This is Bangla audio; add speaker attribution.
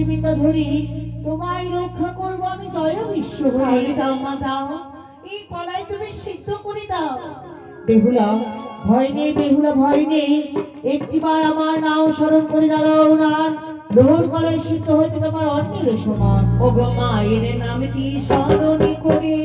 Speaker 1: বিদ্যা ধরি তোমায় রক্ষা করবো আমি জয় বিশ্ব
Speaker 2: তাহলে দাও মা দাও, এই কলাই তুমি সিদ্ধ করে দাও।
Speaker 1: বেহুলা ভয় নেই, বেহুলা ভয় নেই, একটিবার আমার নাম স্মরণ করে জ্বালাও না, লোহর কলাই সিদ্ধ হইতে তোমার অন্যের সমান।
Speaker 2: ওগো মায়ের নামটি স্মরণ করে